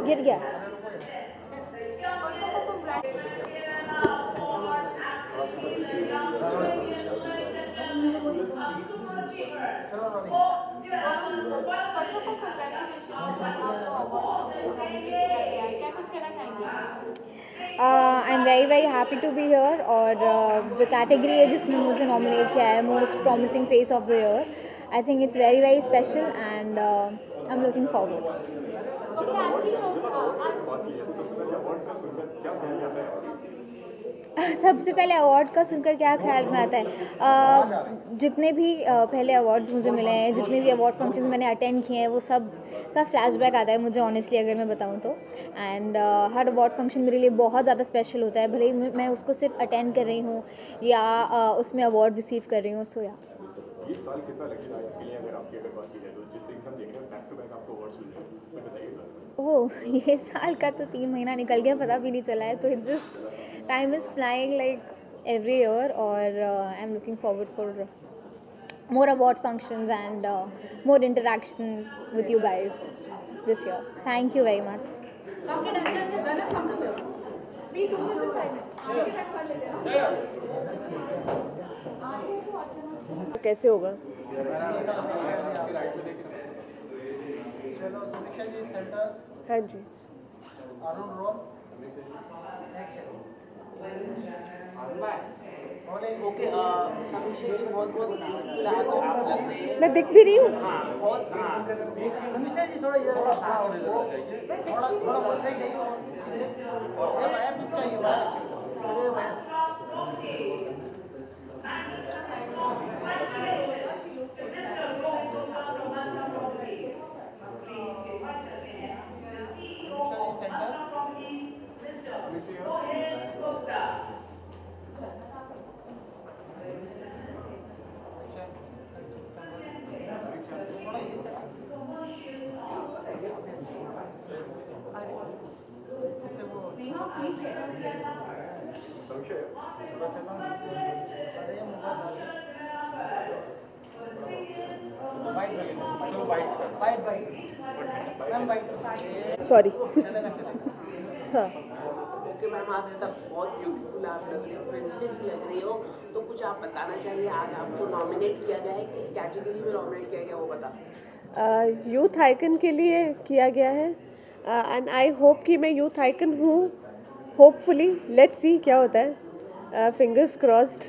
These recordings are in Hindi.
गिर गया। I am very very happy to be here. और जो कैटेगरी है जिसमें मुझे नॉमिनेट किया है, most promising face of the year, I think it's very very special and I am looking forward. सबसे पहले अवार्ड का सुनकर क्या ख्याल में आता है, जितने भी पहले अवार्ड्स मुझे मिले हैं, जितने भी अवार्ड फंक्शंस मैंने अटेंड किए हैं, वो सब का फ्लैशबैक आता है मुझे ऑनेस्टली अगर मैं बताऊं तो। एंड हर अवार्ड फंक्शन मेरे लिए बहुत ज़्यादा स्पेशल होता है, भले ही मैं उसको सिर्फ अटेंड कर रही हूँ या उसमें अवार्ड रिसीव कर रही हूँ। सो या ये साल कितना लकी रहा है अगर आपकी अगर बात की जाए तो, जिस तरीके से हम देख रहे हैं बैक टू बैक आपको अवार्ड्स मिल रहे हैं, तो बताइए। ओह, ये साल का तो 3 महीना निकल गया, पता भी नहीं चला है। तो it's just time is flying like every year. और I am looking forward for more award functions and more interactions with you guys this year. Thank you very much. कैसे होगा? हाँ जी। मैं दिख भी रही हूँ। सॉरी। हाँ, मैम आप बहुत ब्यूटीफुल आप लग रही हो, प्रिंसेस लग रही हो, तो कुछ आप बताना चाहिए आज आपको नॉमिनेट किया गया है, किस कैटेगरी में नॉमिनेट किया गया वो बता। यूथ आइकन के लिए किया गया है एंड आई होप कि मैं यूथ आइकन हूँ। होपफुली लेट्स सी क्या होता है, फिंगर्स क्रॉस्ड,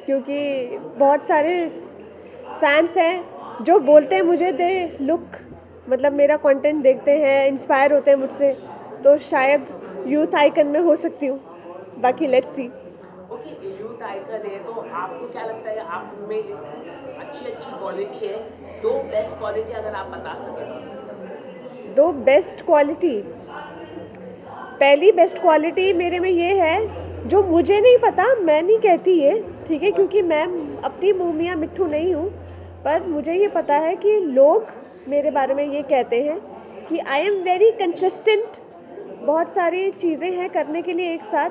क्योंकि बहुत सारे फैंस हैं जो बोलते हैं मुझे दे लुक, मतलब मेरा कंटेंट देखते हैं, इंस्पायर होते हैं मुझसे, तो शायद यूथ आइकन में हो सकती हूँ। बाकी let's see. Okay, youth icon है तो आपको क्या लगता है आप में अच्छी क्वालिटी है, 2 बेस्ट क्वालिटी अगर आप बता सकें? 2 बेस्ट क्वालिटी। पहली बेस्ट क्वालिटी मेरे में ये है, जो मुझे नहीं पता, मैं नहीं कहती ये, ठीक है, क्योंकि मैं अपनी मुँह मियाँ मिट्ठू नहीं हूँ, पर मुझे ये पता है कि लोग मेरे बारे में ये कहते हैं कि आई एम वेरी कंसिस्टेंट। बहुत सारी चीज़ें हैं करने के लिए एक साथ,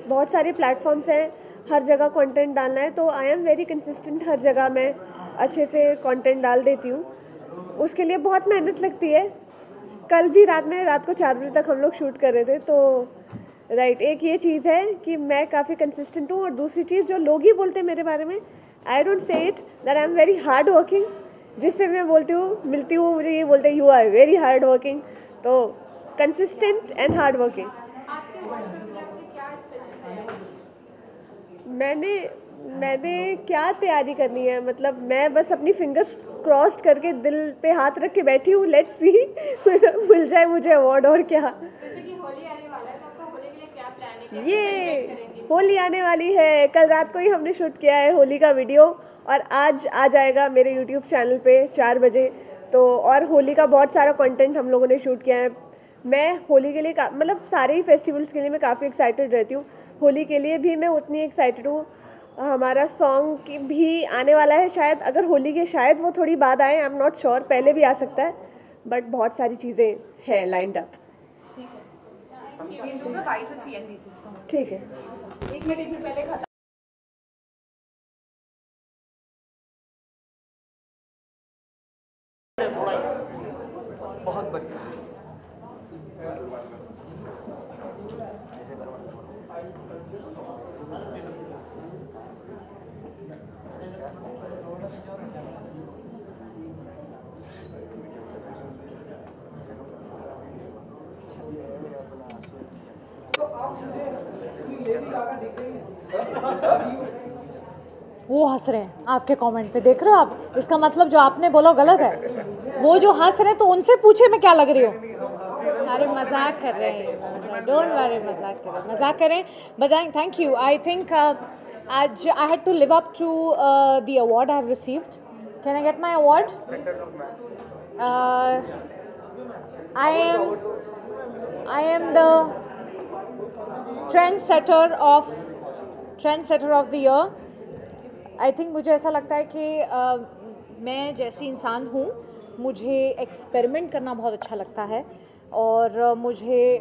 बहुत सारे प्लेटफॉर्म्स हैं, हर जगह कंटेंट डालना है, तो आई एम वेरी कंसिस्टेंट। हर जगह मैं अच्छे से कंटेंट डाल देती हूँ, उसके लिए बहुत मेहनत लगती है। कल भी रात को 4 बजे तक हम लोग शूट कर रहे थे, तो राइट, एक ये चीज़ है कि मैं काफ़ी कंसिस्टेंट हूँ। और दूसरी चीज़ जो लोग ही बोलते हैं मेरे बारे में, I don't say it that I am very hard working. जिससे मैं बोलती हूँ, मिलती हूँ, मुझे ये बोलते हैं you are very hard working. तो कंसिस्टेंट एंड हार्ड वर्किंग। मैंने क्या तैयारी करनी है, मतलब मैं बस अपनी फिंगर्स क्रॉस करके दिल पे हाथ रख के बैठी हूँ, लेट्स सी मिल जाए मुझे अवार्ड और क्या। जैसे कि होली आने वाला है तो आपका होली के लिए क्या प्लान है? ये होली आने वाली है, कल रात को ही हमने शूट किया है होली का वीडियो और आज आ जाएगा मेरे यूट्यूब चैनल पे 4 बजे। तो और होली का बहुत सारा कंटेंट हम लोगों ने शूट किया है। मैं होली के लिए मतलब सारे ही फेस्टिवल्स के लिए मैं काफ़ी एक्साइटेड रहती हूँ, होली के लिए भी मैं उतनी एक्साइटेड हूँ। हमारा सॉन्ग भी आने वाला है शायद, अगर होली के शायद वो थोड़ी बाद आए, आई एम नॉट श्योर, पहले भी आ सकता है, बट बहुत सारी चीज़ें हैं लाइंड अप। ठीक है, 1 मिनट पहले खत्म। बहुत बढ़िया। वो हंस रहे हैं आपके कमेंट पे, देख रहे हो आप? इसका मतलब जो आपने बोला गलत है। वो जो हंस रहे हैं तो उनसे पूछे मैं क्या लग रही हूँ। अरे मजाक कर रहे हैं, डोंट वरी, मजाक कर रहे हैं, मजाक करें। But thank you. I think आज I had to live up to the award I have received. Can I get my award? I am the trendsetter of the year. I think मुझे ऐसा लगता है कि मैं जैसी इंसान हूँ, मुझे एक्सपेरिमेंट करना बहुत अच्छा लगता है और मुझे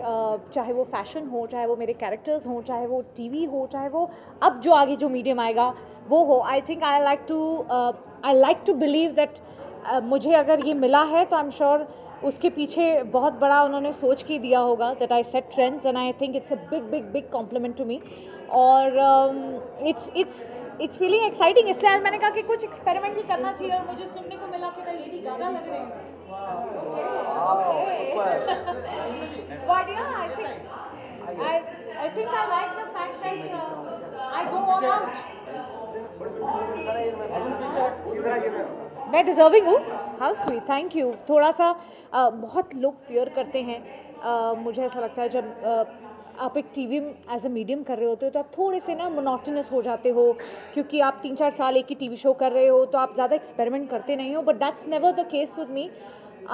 चाहे वो फैशन हो, चाहे वो मेरे कैरेक्टर्स हों, चाहे वो टीवी हो, चाहे वो अब जो आगे जो मीडियम आएगा वो हो, I think I like to believe that मुझे अगर ये मिला है तो आई एम श्योर उसके पीछे बहुत बड़ा उन्होंने सोच के दिया होगा। That I set trends and I think it's a big compliment to me और इट्स फीलिंग एक्साइटिंग। इसलिए आज मैंने कहा कि कुछ एक्सपेरिमेंट ही करना चाहिए और मुझे सुनने को मिला कि मैं लेडी गागा लग रही हूँ। But yeah, I think I like the fact that I go all out. मैं डिजर्विंग हूँ। How sweet, thank you. थोड़ा सा बहुत लोग फियर करते हैं, मुझे ऐसा लगता है जब आप एक टीवी एज अ मीडियम कर रहे होते हो तो आप थोड़े से ना मोनोटोनस हो जाते हो, क्योंकि आप 3-4 साल एक ही टीवी शो कर रहे हो तो आप ज़्यादा एक्सपेरिमेंट करते नहीं हो। But that's never the case with me.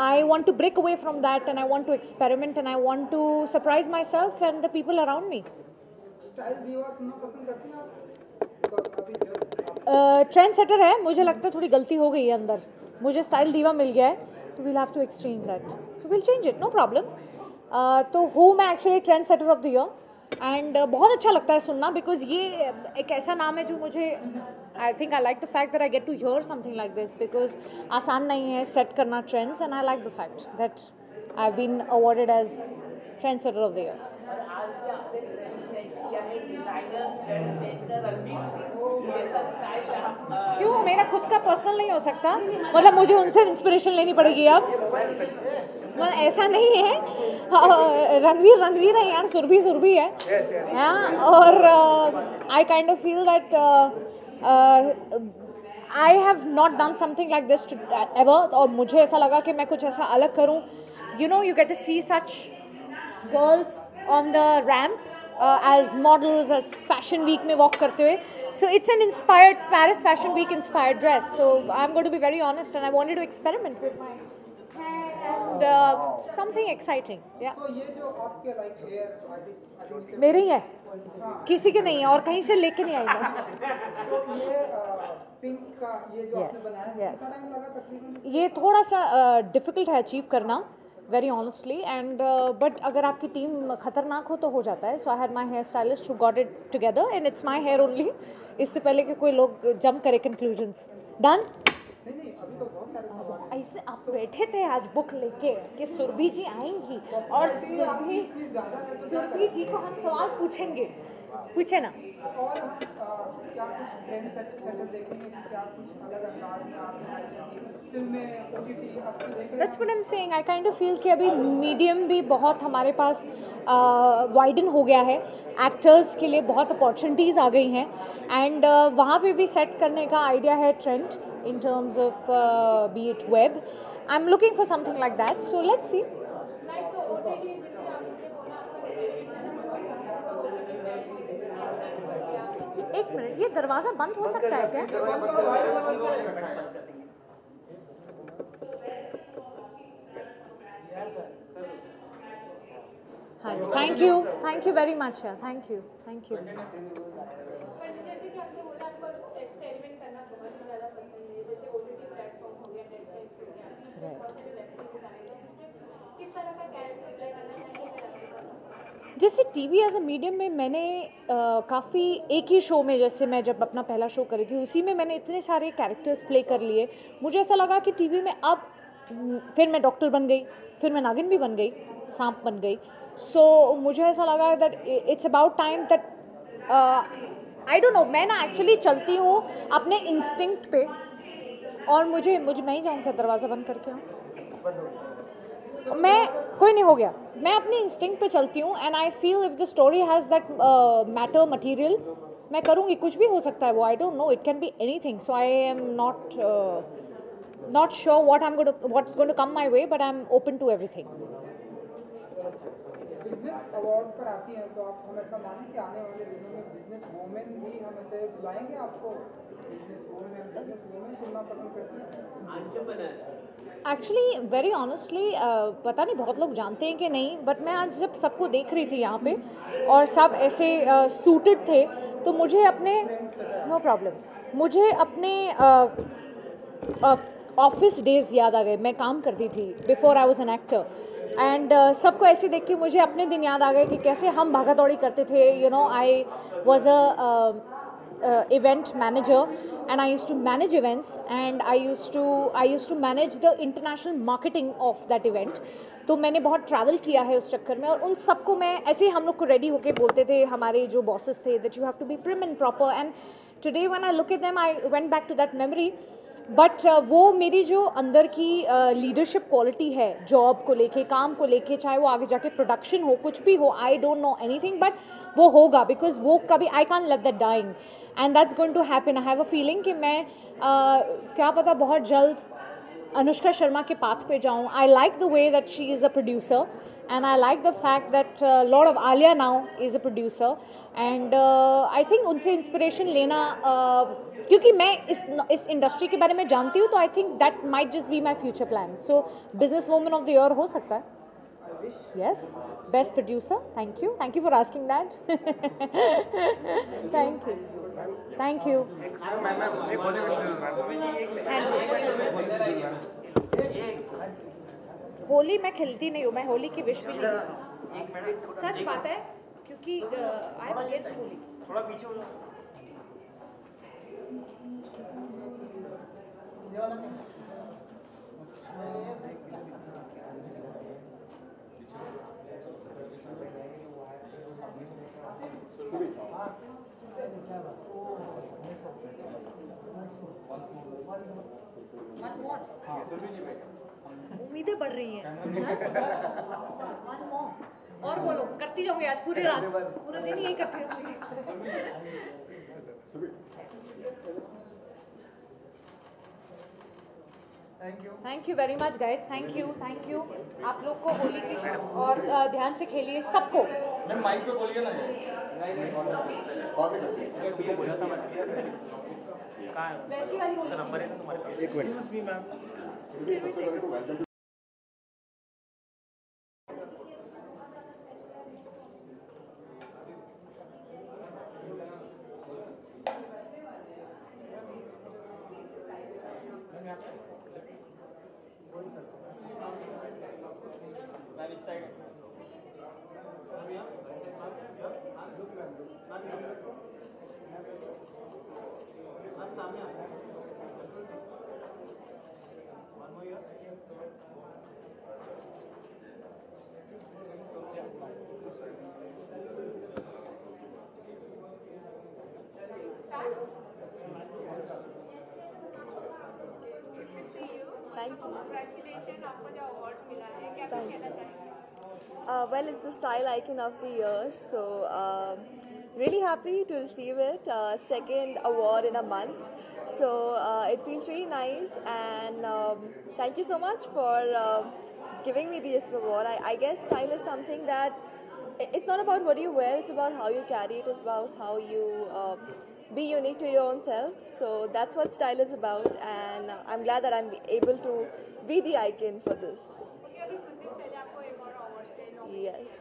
I want to break away from that and I want to experiment and I want to surprise myself and the people around me. Style दीवा सुनना पसंद करती हैं आप? ट्रेंड सेटर है, मुझे लगता है थोड़ी गलती हो गई है अंदर, मुझे स्टाइल दीवा मिल गया है तो we'll have to exchange that, so we'll change it, no problem. तो हूँ मैं actually trend setter of the year and बहुत अच्छा लगता है सुनना, बिकॉज ये एक ऐसा नाम है जो मुझे I think I like the fact that I get to hear something like this, because आसान नहीं है सेट करना trends and I like the fact that I have been awarded as trend setter of the year. क्यों, मेरा खुद का पर्सनल नहीं हो सकता? मतलब मुझे उनसे इंस्पिरेशन लेनी पड़ेगी अब? मतलब ऐसा नहीं है, रणवीर है यार, सुरभि है हाँ। और I kind of feel that I have not done something like this ever, और मुझे ऐसा लगा कि मैं कुछ ऐसा अलग करूं। You know, you get to see such girls on the ramp as models, as fashion week में walk करते हुए, so it's an inspired Paris Fashion Week inspired dress, so I'm going to be very honest and I wanted to experiment with my hair and something exciting, yeah. तो ये जो आपके लाइक हेयर, I think मेरे ही है, किसी के नहीं है और कहीं से लेके नहीं आई मैं। तो ये पिंक का ये जो आपने बनाया, yes. कितना टाइम लगा तकरीबन? ये थोड़ा सा डिफ़िकल्ट है अचीव करना, वेरी ऑनेस्टली, एंड बट अगर आपकी टीम खतरनाक हो तो हो जाता है। So I had my hair stylist who got it together and it's my hair only, इससे पहले कि कोई लोग जंप करे कंक्लूजन्स। डन? नहीं, अभी तो बहुत सारे सवाल ऐसे आप बैठे थे आज बुक लेके कि सुरभि जी आएंगी और सुरभि जी को हम सवाल पूछेंगे, पूछे ना। और क्या कुछ ट्रेंड सेटर देखेंगे, क्या कुछ अलग अंदाज में आप फिल्में ओटीटी आपको देख रहे हैं? That's what I'm saying. I kind of feel कि अभी मीडियम भी बहुत हमारे पास वाइडन हो गया है, एक्टर्स के लिए बहुत अपॉर्चुनिटीज़ आ गई हैं एंड वहाँ पे भी सेट करने का आइडिया है trend, in terms of be it web. I'm looking for something like that. So let's see. एक मिनट, ये दरवाज़ा बंद हो सकता है क्या? हाँ जी, thank you very much, thank you. जैसे कि आपने बोला आपको एक्सपेरिमेंट करना बहुत ज़्यादा पसंद है, जैसे ओटीटी प्लेटफॉर्म हो गया, नेटफ्लिक्स हो गया, इसमें बहुत सारे वेब सीरीज आएगा, इसमें किस तरह का कैरेक्टर प्ले करना चाहिए अगर आपके पास? जैसे टीवी एज अ मीडियम में मैंने काफ़ी एक ही शो में, जैसे मैं जब अपना पहला शो करी थी उसी में मैंने इतने सारे कैरेक्टर्स प्ले कर लिए। मुझे ऐसा लगा कि टीवी में अब फिर मैं डॉक्टर बन गई, फिर मैं नागिन भी बन गई, सांप बन गई। सो मुझे ऐसा लगा that it's about time that I don't no, मैं ना एक्चुअली चलती हूँ अपने इंस्टिंक्ट पे, और मुझे मैं ही जाऊँ क्या दरवाज़ा बंद करके आऊँ? मैं कोई नहीं, हो गया, मैं अपनी इंस्टिंक्ट पे चलती हूँ and I feel if the story has that matter material, मैं करूँगी, कुछ भी हो सकता है वो, आई don't no, it can be anything. So I am not sure what's going to come my way, but I'm open to everything. Business award पर आती हैं तो आप हमेशा मानें कि आने वाले दिनों में बिजनेस वूमेन भी हम ऐसे बुलाएंगे आपको? बिजनेस वूमेन सुनना पसंद करती हैं? एक्चुअली वेरी ऑनेस्टली पता नहीं बहुत लोग जानते हैं कि नहीं, बट मैं आज जब सबको देख रही थी यहाँ पे और सब ऐसे सूटेड थे, तो मुझे अपने नो प्रॉब्लम, मुझे अपने ऑफिस डेज याद आ गए। मैं काम करती थी before I was an actor, and सबको ऐसे देख के मुझे अपने दिन याद आ गए कि कैसे हम भागा दौड़ी करते थे। You know, I was a event manager and I used to manage events, and I used to manage the international marketing of that event. तो मैंने बहुत ट्रैवल किया है उस चक्कर में, और उन सबको मैं ऐसे ही हम लोग को रेडी होके बोलते थे, हमारे जो बॉसेस थे, that you have to be prim and proper, and today when I look at them I went back to that memory. But वो मेरी जो अंदर की लीडरशिप क्वालिटी है, जॉब को लेके, काम को लेके, चाहे वो आगे जाके प्रोडक्शन हो, कुछ भी हो, I don't know anything, but वो होगा, बिकॉज वो कभी I can't let that dying, and that's going to happen. I have a feeling कि मैं क्या पता बहुत जल्द अनुष्का शर्मा के पाथ पे जाऊँ। आई like the way that she is a producer, and I like the fact that lot of Alia now is a producer, and I think उनसे इंस्पिरेशन लेना, क्योंकि मैं इस इंडस्ट्री के बारे में जानती हूँ, तो I think that might just be my future plan. So business woman of the year हो सकता है। Yes, best producer. Thank you for asking that. Thank you. हाँ जी, होली मैं खेलती नहीं हूँ, मैं होली की विश भी नहीं करती, सच बात है, क्योंकि आई एम अगेंस्ट होली। थोड़ा पीछे हो जाओ। उम्मीदें बढ़ रही हैं। और बोलो, करती जाऊंगी आज पूरी रात, पूरे दिन यही करती रहूंगी। Thank you very much guys, thank you. आप लोग को होली की, और ध्यान से खेलिए सबको। माइक पे बोलिए ना। वैसी वाली नंबर है तुम्हारे पास? एक मिनट। सामने Well, it's the Style Icon of the Year, so really happy to receive it. Second award in a month, so it feels really nice, and thank you so much for giving me this award. I guess style is something that it's not about what you wear; it's about how you carry it. It's about how you be unique to your own self. So that's what style is about, and I'm glad that I'm able to be the icon for this. Yes.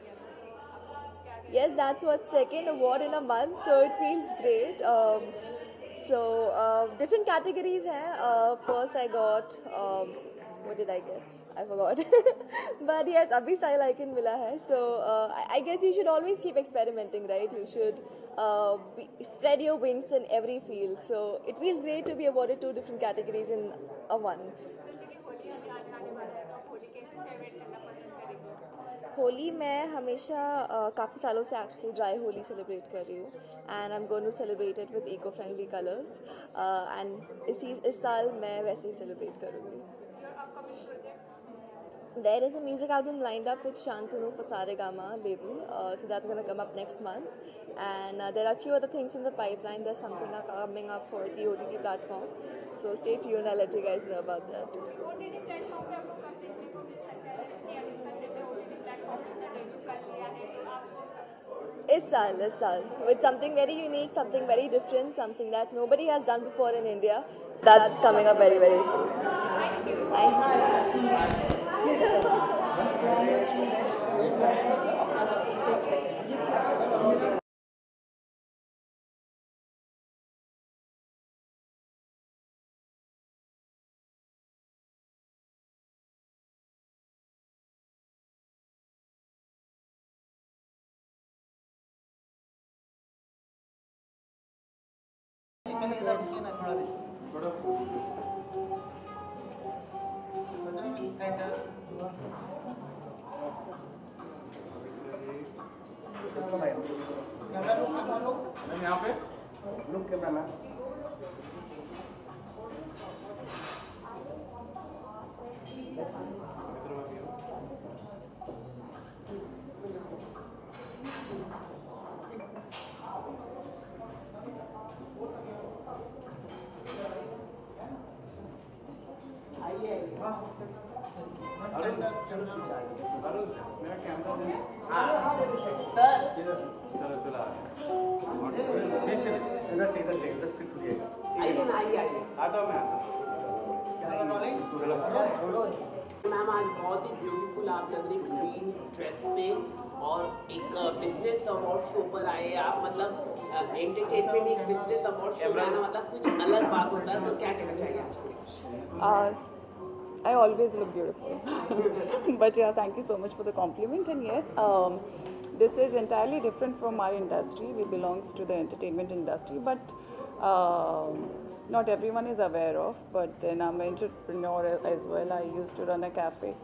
Yes, that's what second award in a month, so it feels great. Different categories hai. First I got, what did I get? I forgot. But yes, abhi style icon mila hai. So I guess you should always keep experimenting, right? You should spread your wings in every field. So it feels great to be awarded 2 different categories in a month. Holi मैं हमेशा काफ़ी सालों से एक्चुअली ड्राई होली सेलिब्रेट कर रही हूँ and I am going to celebrate it with eco friendly colours and इस साल मैं वैसे ही सेलिब्रेट करूँगी. There is a music album lined up with Shantanu for Saregama label, so that's going to come up next month. And there are a few other things in the pipeline. There's something coming up for the OTT platform. So stay tuned. I'll let you guys know about that. OTT platform पे आपको कब देखने को मिल सकता है कि अभी स्पेशल में OTT platform पे डेब्यू कर लिया है तो आपको इस साल with something very unique, something very different, something that nobody has done before in India. That's coming up very, very soon. Thank you. यहाँ पे लुक कैमरा मैम. मेरा कैमरा मैम आज बहुत ही ब्यूटीफुल आप लग रही ग्रीन ड्रेस पे और एक बिजनेस अवार्ड शो पर आए आप. मतलब एंटरटेनमेंट एक बिजनेस अवार्ड शो में आना मतलब कुछ अलग बात होता है. तो क्या कहना चाहिए आपको? I always look beautiful. But yeah, thank you so much for the compliment. And yes, this is entirely different from our industry. We belongs to the entertainment industry, but not everyone is aware of. But then I'm an entrepreneur as well. I used to run a cafe.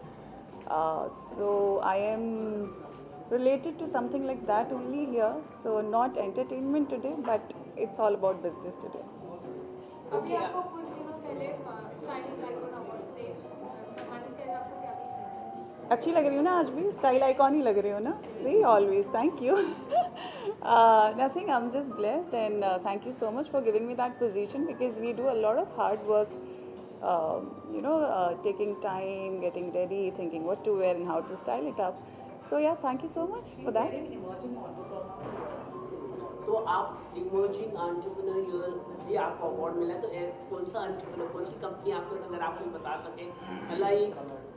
So I am related to something like that only here. So not entertainment today, but it's all about business today. अभी आपको कुछ दिनों पहले स्टाइलिश आइकॉन अवार्ड से सम्मानित किया, आपको क्या पसंद है? अच्छी लग रही हो ना आज भी, स्टाइल आइकॉन ही लग रही हो ना. See, always thank you. Nothing, I'm just blessed, and thank you so much for giving me that position, because we do a lot of hard work, taking time, getting ready, thinking what to wear and how to style it up. So yeah, thank you so much for that. तो आप इमर्जिंग एंटरप्रेन्योर भी आपको अवार्ड मिला है, तो कौन सा एंटरप्रेन्योर, कौन सी कंपनी आपको, अगर आप कुछ बता सकें?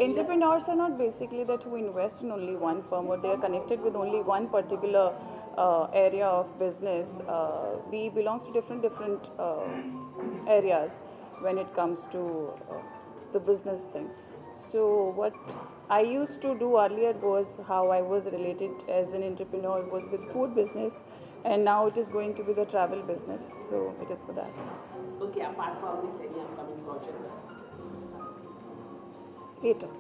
Entrepreneurs are not basically that who invest in only one firm or they are connected with only one particular area of business. We belongs to different areas when it comes to the business thing. So what I used to do earlier was how I was related as an entrepreneur was with food business, and now it is going to be the travel business. So it is for that. Okay, apart from this, any upcoming project? Later.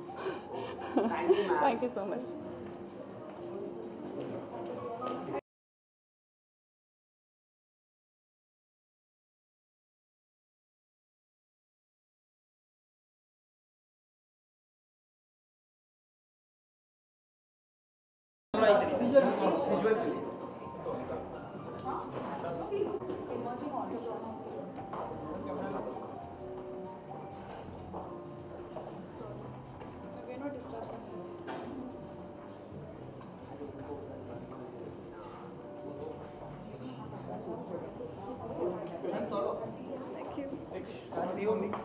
Thank you, ma'am. Thank you so much. Mix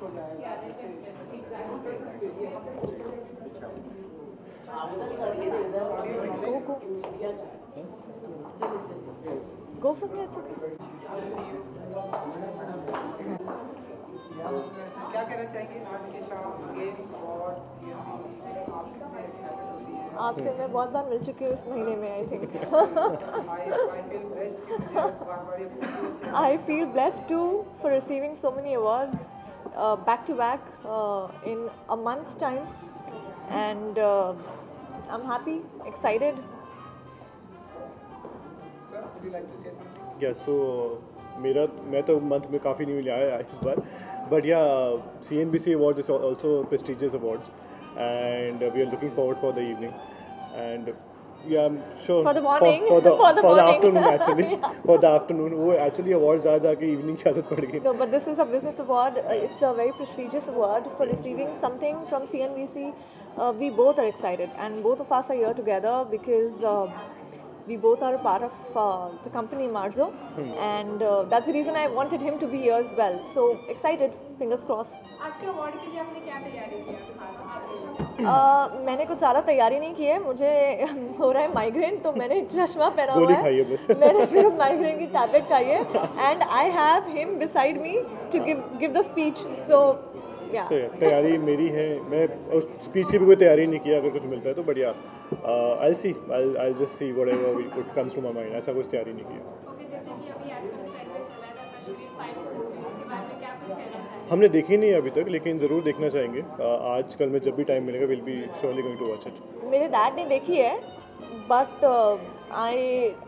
हो जाएगा। Go for me, it's okay. क्या कहना चाहेंगे आज की शाम अगेन अवार्ड CNBC आप कितने एक्साइटेड हो रही हैं? आपसे मैं बहुत बार मिल चुकी हूँ इस महीने में I think I feel blessed too for receiving so many awards back to back in a month's time, and I'm happy, excited. Sir, would you like to say something? या सो मैं तो मंथ में काफ़ी नहीं मिला है इस बार, बट या CNBC awards is also prestigious awards and we are looking forward for the evening and yeah I'm sure For the morning. for the morning. afternoon actually for the afternoon वो actually awards जाके evening की आदत पड़ गई. No, but this is a business award. It's a very prestigious award for receiving something from CNBC. We both are excited, and both of us are here together because we both are a part of the company Marzo, and that's the reason I wanted him to be here as well. So excited, fingers crossed. आज के अवार्ड के लिए आपने क्या तैयारी की है खास? मैंने कुछ ज़्यादा तैयारी नहीं की है, मुझे हो रहा है माइग्रेन, तो मैंने चश्मा पहना हुआ गोली है, खाई है बस। मैंने सिर्फ माइग्रेन की टैबलेट खाई है, and I have him beside me to give the speech. So So, तैयारी मेरी है, मैं उस स्पीच की भी कोई तैयारी नहीं किया, अगर कुछ मिलता है तो बढ़िया. I'll just see whatever what comes to my mind. ऐसा कुछ तैयारी नहीं किया. ओके, जैसे कि अभी आजकल ट्रेंड में चला था कश्मीर फाइल्स मूवी, उसके बारे में क्या कुछ कहना चाहेंगे? हमने देखी नहीं अभी तक, लेकिन ज़रूर देखना चाहेंगे. आज कल में जब भी टाइम मिलेगा will be surely going to watch it. मेरे डैड ने देखी है, बट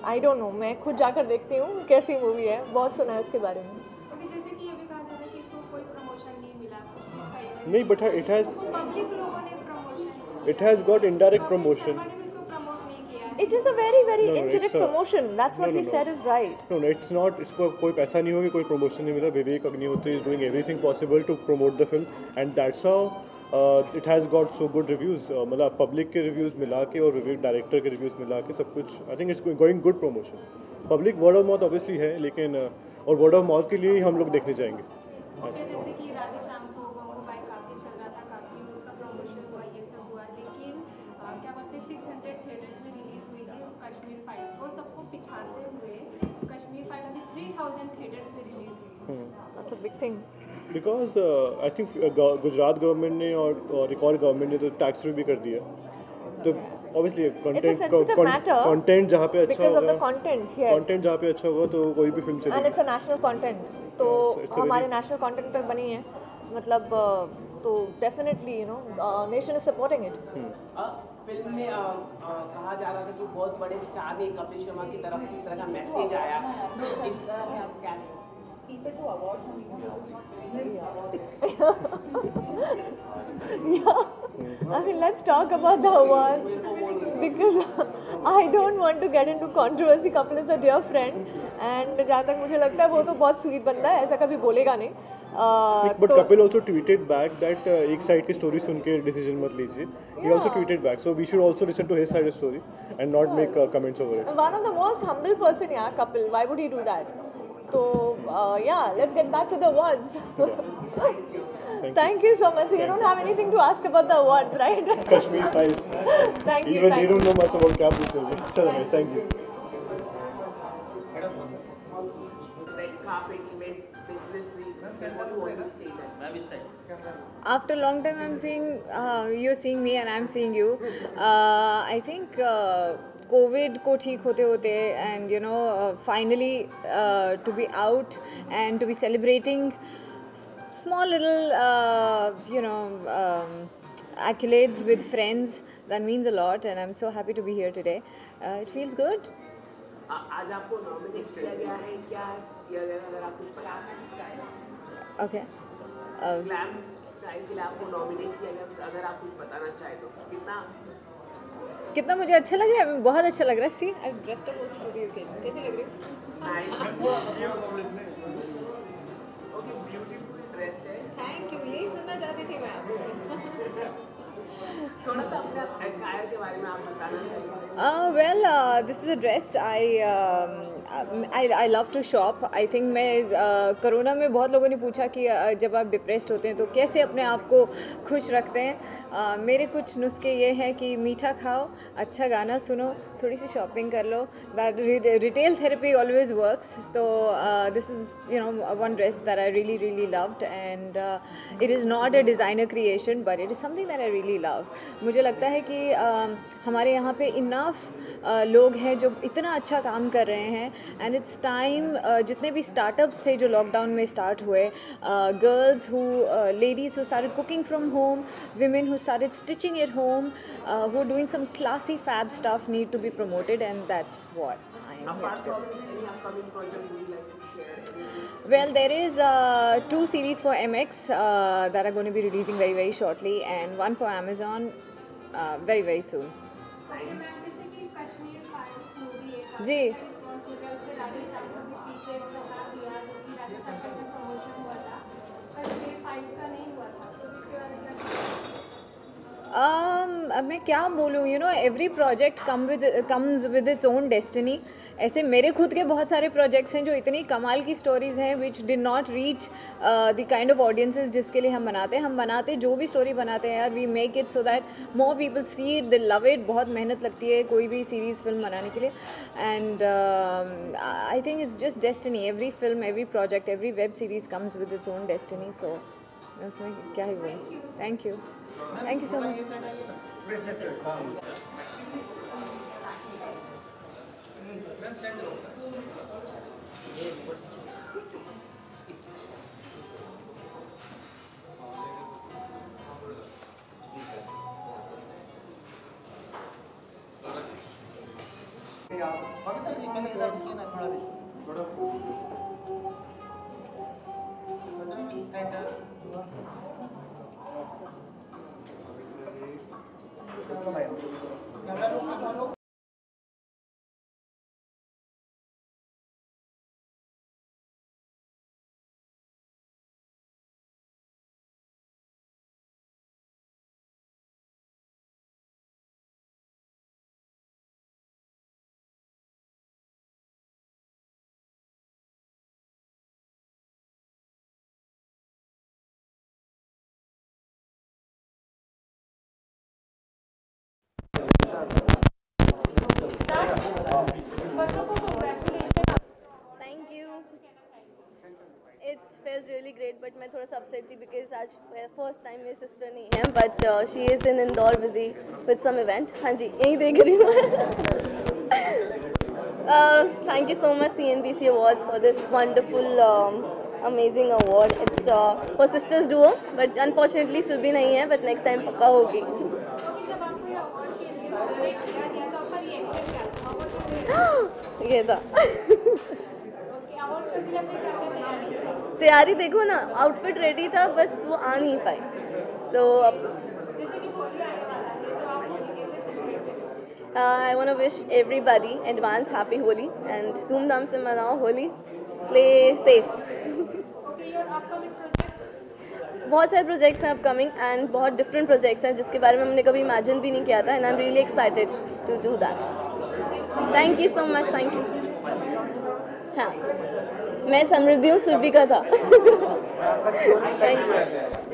आई डोंट नो, मैं खुद जाकर देखती हूँ कैसी मूवी है, बहुत सुना है इसके बारे में. ओके, जैसे कि अभी कहा जा रहा है कि इसको कोई प्रमोशन नहीं मिला, कुछ भी का इवेंट नहीं, but it has पब्लिक लोगों ने promotion, it has got indirect promotion. मैंने भी इसको प्रमोट नहीं किया. It is a very No, indirect it's a- promotion. That's what No, he no. said is right. No, it's not. इसको कोई पैसा नहीं होगा, कोई प्रमोशन नहीं मिला. Vivek Agnihotri is doing everything possible to promote the film, and that's how it has got so good reviews. मतलब पब्लिक के रिव्यूज़ मिला के और विवेक डायरेक्टर के रिव्यूज़ मिला के सब कुछ, I think it's going good promotion. Public word of mouth obviously है, लेकिन और वर्ड ऑफ माउथ के लिए ही हम लोग देखने जाएंगे. ओके, जैसे कि राधे श्याम को गंगूबाई काफ़ी चल रहा था, काफ़ी उसका प्रमोशन हुआ, ये सब हुआ, लेकिन क्या बोलते हैं 600 थिएटर्स में रिलीज हुई थी कश्मीर फाइल्स, वो सबको पिछाड़ते हुए कश्मीर फाइल अभी 3000 थिएटर्स में रिलीज हुई. That's a big thing. Because I think Gujarat government ने और एक और गवर्नमेंट ने तो टैक्स फ्री भी कर दिया, तो obviously It's a sensitive matter content जहाँ पे अच्छा because of the होगा, content. Yes. कंटेंट जहाँ पे अच्छा होगा तो कोई भी फिल्म And चलेगी. it's a national content. तो It's a हमारे very- नेशनल कंटेंट पर बनी है, मतलब तो definitely you know nation is supporting it. Film में कहा जा रहा था कि बहुत बड़े स्टार ने कपिल शर्मा की तरफ से इस तरह का मैसेज आया, तो इस क्या Yeah, I mean, let's talk about the awards because I don't want to get into controversy. Kapil is a dear friend, and जहाँ तक मुझे लगता है वो तो बहुत स्वीट बंदा है, ऐसा कभी बोलेगा नहीं. But Kapil also tweeted back that एक साइड की स्टोरी सुन के डिसीजन मत लीजिए. He also tweeted back, so we should also listen to his side of story and not make comments over it. One of the most humble person, yeah, Kapil. Why would he do that? So yeah, let's get back to the awards. Thank you so much. So you don't have anything to ask about the awards, right? Kashmir files, Thank you. even they Thank don't you. know much about क्या पूछोगे. चलो भाई, thank you. Red carpet event business week, what do you want to say that? मैं भी सही. After a long time, I'm seeing you're seeing me and I'm seeing you. I think COVID को ठीक होते होते and you know finally to be out and to be celebrating small little you know accolades with friends, that means a lot, and I'm so happy to be here today. It feels good. आज आपको नॉमिनेट किया गया है, क्या किया गया, अगर आप कुछ बता सकते Okay. हैं. ग्लैम स्टाइल के लिए आपको नॉमिनेट किया गया, अगर आप कुछ बताना चाहें तो कितना कितना मुझे अच्छा लग रहा है, बहुत अच्छा लग रहा है. See I dressed up also to the occasion. कैसी लग रही हूँ? थैंक यू, यही सुनना चाहती थी मैं आपसे. थोड़ा सा अपने अटायर के बारे में आप बताना चाहिए. Well, this is a dress. I love to shop. I think मैं कोरोना में बहुत लोगों ने पूछा कि जब आप डिप्रेस्ड होते हैं तो कैसे अपने आप को खुश रखते हैं. मेरे कुछ नुस्खे ये हैं कि मीठा खाओ, अच्छा गाना सुनो, थोड़ी सी शॉपिंग कर लो. Retail therapy always works. तो this is one dress that I really loved and it is not a designer creation but it is something that I really love. मुझे लगता है कि हमारे यहाँ पे इनफ लोग हैं जो इतना अच्छा काम कर रहे हैं एंड इट्स टाइम. जितने भी स्टार्टअप्स थे जो लॉकडाउन में स्टार्ट हुए, girls who ladies who started cooking from home, women who started stitching at home, who are doing some classy fab stuff need to be promoted, and that's what I am here to. Any upcoming project you would like to share? Well, there is 2 series for MX that are going to be releasing very shortly, and one for Amazon very soon. जैसे कि कश्मीर फाइल्स मूवी है जी. रिस्पॉन्स हो गया उसके राजेश राठौर भी पीछे बता दिया जो कि राजेश राठौर का प्रमोशन हुआ था, कश्मीर फाइल्स का नहीं हुआ था, तो इसके बारे में मैं क्या बोलूँ, every project comes with its own destiny. ऐसे मेरे खुद के बहुत सारे प्रोजेक्ट्स हैं जो इतनी कमाल की स्टोरीज़ हैं which did not reach the kind of audiences जिसके लिए हम बनाते जो भी स्टोरी बनाते हैं यार, we make it so that more people see it, they love it. बहुत मेहनत लगती है कोई भी सीरीज़ फिल्म बनाने के लिए and I think it's just destiny. Every film, every project, every web series comes with its own destiny. So मैं उसमें क्या ही बोलूँ. Thank you so much. Thank you. It felt really great, but मैं थोड़ा सा upset थी because आज first time मेरी sister नहीं है, but she is in Indore busy with some event. हाँ जी, यही देख रही हूँ. Thank you so much CNBC Awards for this wonderful, amazing award. It's for sisters duo, but unfortunately सुबी नहीं है, but next time पक्का होगी. जब आपको ये अवार्ड के लिए नॉमिनेट किया गया तो आपका रिएक्शन क्या था? How was your reaction? ये था. ओके, अवार्ड के लिए आपने क्या क्या तैयारी की? तैयारी देखो ना, आउटफिट रेडी था, बस वो आ नहीं पाई. So जैसे कि होली आने वाला है तो आप होली कैसे सेलिब्रेट करेंगे? I want to wish everybody advance happy Holi and धूमधाम से मनाओ Holi. Play safe. Okay, your upcoming project? बहुत सारे प्रोजेक्ट्स हैं अपकमिंग एंड बहुत डिफरेंट प्रोजेक्ट्स हैं जिसके बारे में हमने कभी इमेजिन भी नहीं किया था and I am really excited to do that. Thank you so much. Thank you. हाँ, मैं समृद्धि हूँ, सुरभि का था. Thank you.